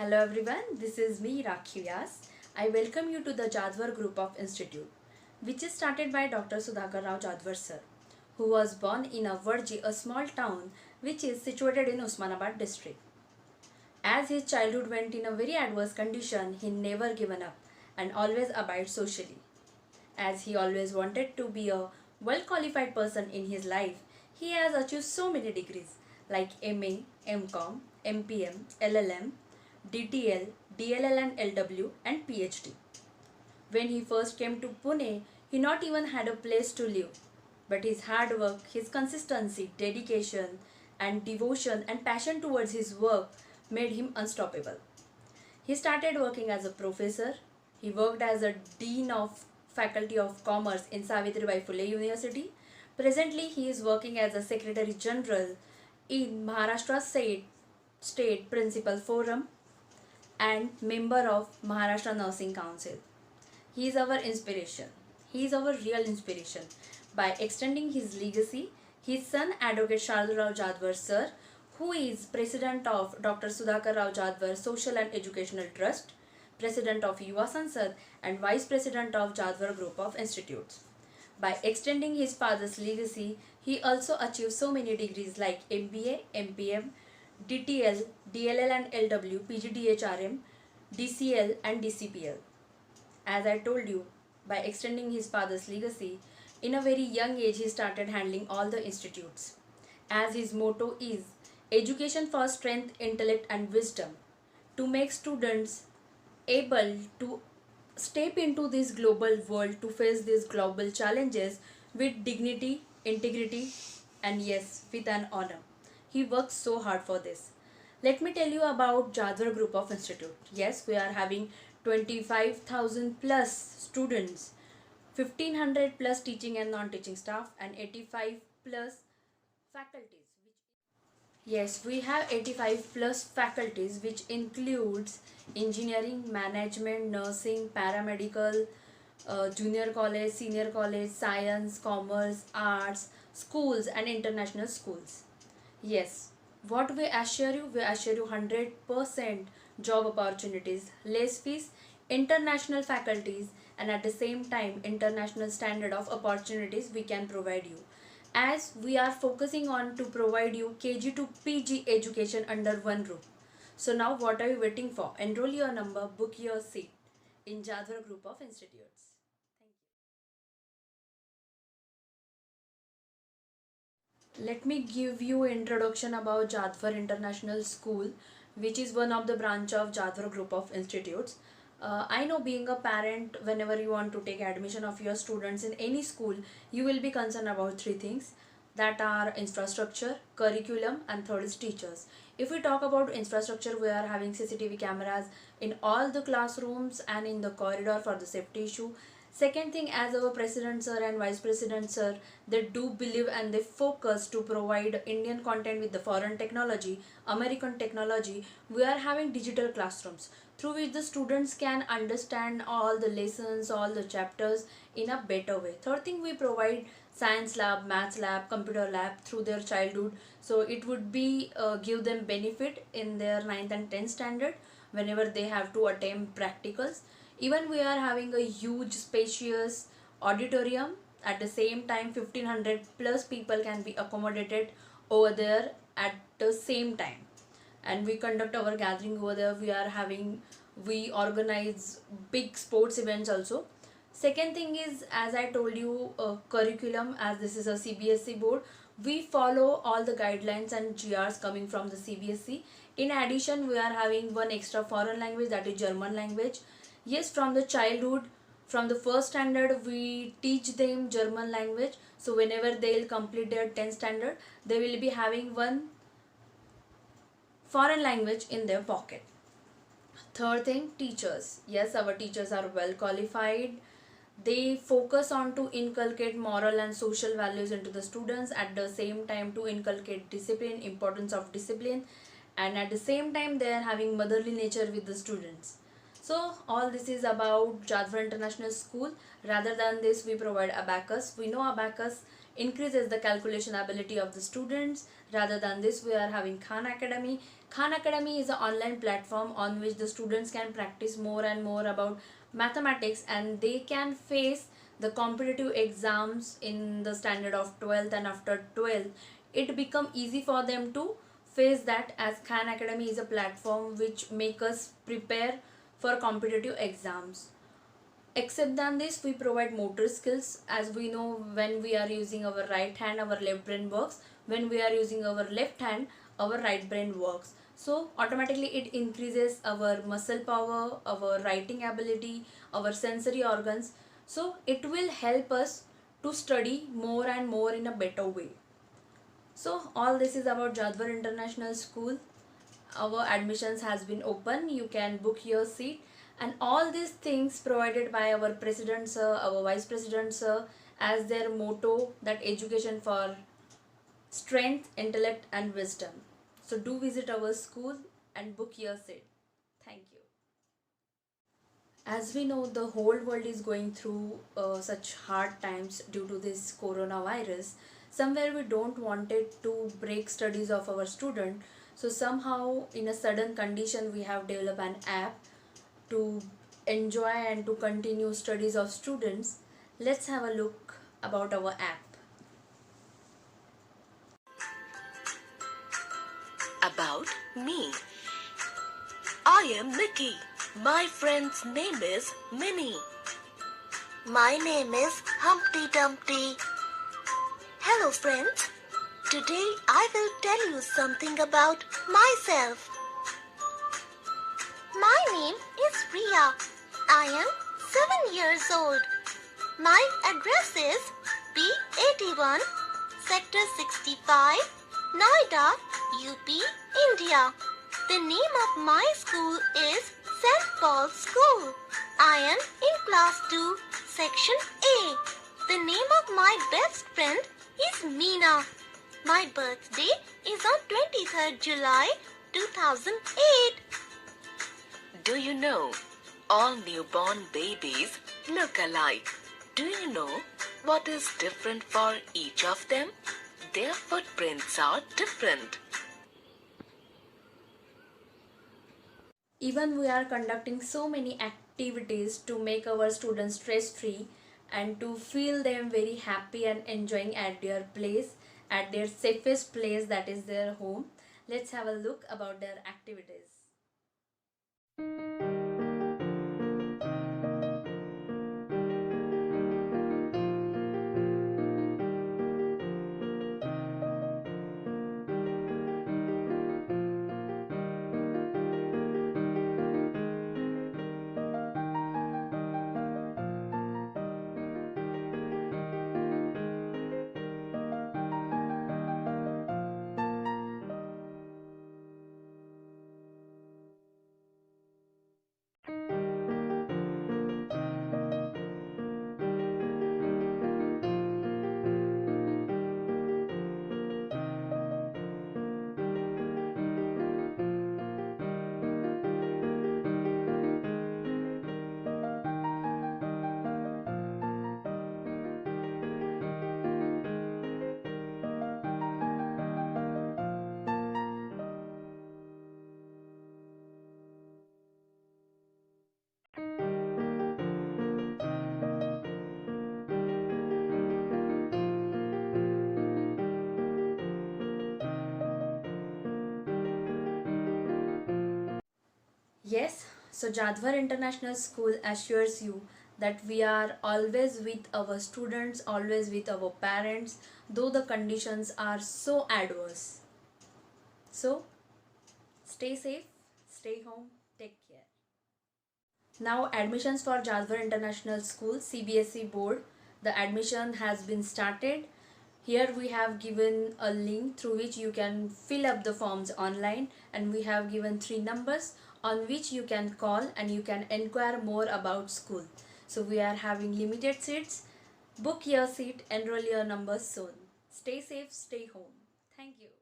Hello everyone, this is me Rakhi Vyas. I welcome you to the Jadwar Group of Institute, which is started by Dr. Sudhakar Rao Jadwar sir, who was born in Varji, a small town which is situated in Osmanabad district. As his childhood went in a very adverse condition, he never given up and always abide socially. As he always wanted to be a well qualified person in his life, he has achieved so many degrees like MA, MCom, MPM, LLM, DTL, DLL and LW and PhD. When he first came to Pune, he not even had a place to live. But his hard work, his consistency, dedication and devotion and passion towards his work made him unstoppable. He started working as a professor. He worked as a dean of Faculty of Commerce in Savitribai Phule University. Presently, he is working as a Secretary General in Maharashtra State Principal Forum and member of Maharashtra Nursing Council. He is our inspiration. He is our real inspiration. By extending his legacy, his son Advocate Shardul Rao Jadwar sir, who is President of Dr. Sudhakar Rao Jadwar Social and Educational Trust, President of Yuva Sansad and Vice President of Jadwar Group of Institutes. By extending his father's legacy, he also achieved so many degrees like MBA, MPM, DTL, DLL and LW, PGDHRM, DCL and DCPL. As I told you, by extending his father's legacy, in a very young age he started handling all the institutes. As his motto is education for strength, intellect and wisdom, to make students able to step into this global world to face these global challenges with dignity, integrity and yes, with an honor. He works so hard for this. Let me tell you about Jadwar Group of Institute. Yes, we are having 25,000 plus students, 1500 plus teaching and non-teaching staff and 85 plus faculties. Yes, we have 85 plus faculties which includes engineering, management, nursing, paramedical, junior college, senior college, science, commerce, arts, schools and international schools. Yes, what we assure you 100% job opportunities, less fees, international faculties and at the same time international standard of opportunities we can provide you, as we are focusing on to provide you KG to PG education under one roof. So now what are you waiting for? Enroll your number, book your seat in Jadwar Group of Institutes. Let me give you introduction about Jadwar International School, which is one of the branch of Jadwar Group of Institutes. I know being a parent, whenever you want to take admission of your students in any school, you will be concerned about three things, that are infrastructure, curriculum and third is teachers. If we talk about infrastructure, we are having CCTV cameras in all the classrooms and in the corridor for the safety issue. Second thing, as our president sir and vice president sir, they do believe and they focus to provide Indian content with the foreign technology, American technology. We are having digital classrooms through which the students can understand all the lessons, all the chapters in a better way. Third thing, we provide science lab, maths lab, computer lab through their childhood, so it would be give them benefit in their 9th and 10th standard whenever they have to attempt practicals. Even we are having a huge spacious auditorium. At the same time 1500 plus people can be accommodated over there at the same time, and we conduct our gathering over there. We organize big sports events also. Second thing is, as I told you, curriculum, as this is a CBSE board, we follow all the guidelines and GRs coming from the CBSE. In addition, we are having one extra foreign language, that is German language. Yes, from the childhood, from the first standard we teach them German language, so whenever they'll complete their 10th standard they will be having one foreign language in their pocket. Third thing, teachers. Yes, our teachers are well qualified. They focus on to inculcate moral and social values into the students, at the same time to inculcate discipline, importance of discipline, and at the same time they are having motherly nature with the students. So all this is about Jadwar International School. Rather than this, we provide abacus. We know abacus increases the calculation ability of the students. Rather than this, we are having Khan Academy. Khan Academy is an online platform on which the students can practice more and more about mathematics, and they can face the competitive exams in the standard of 12th, and after 12th it become easy for them to face that, as Khan Academy is a platform which make us prepare for competitive exams. Except than this, we provide motor skills. As we know, when we are using our right hand, our left brain works. When we are using our left hand, our right brain works. So automatically it increases our muscle power, our writing ability, our sensory organs. So it will help us to study more and more in a better way. So all this is about Jadvar International School. Our admissions has been open. You can book your seat, and all these things provided by our president sir, our vice president sir, as their motto, that education for strength, intellect and wisdom. So do visit our school and book your seat. Thank you. As we know, the whole world is going through such hard times due to this coronavirus. Somewhere we don't wanted to break studies of our student, so somehow in a sudden condition we have developed an app to enjoy and to continue studies of students. Let's have a look about our app. About me. I am Mickey. My friend's name is Minnie. My name is Humpty Dumpty. Hello friends. Today I will tell you something about myself. My name is Riya. I am 7 years old. My address is B81, Sector 65, Noida, UP, India. The name of my school is St. Paul's School. I am in class 2, section A. The name of my best friend is Meena. My birthday is on 23rd July 2008. Do you know all newborn babies look alike? Do you know what is different for each of them? Their footprints are different. Even we are conducting so many activities to make our students stress free and to feel them very happy and enjoying at their place, at their safest place, that is their home. Let's have a look about their activities. Yes, so Jadvar International School assures you that we are always with our students, always with our parents, though the conditions are so adverse. So, stay safe, stay home, take care. Now, admissions for Jadvar International School CBSE board, the admission has been started. Here we have given a link through which you can fill up the forms online, and we have given 3 numbers on which you can call and you can inquire more about school. So we are having limited seats. Book your seat, enroll your numbers soon. Stay safe, stay home. Thank you.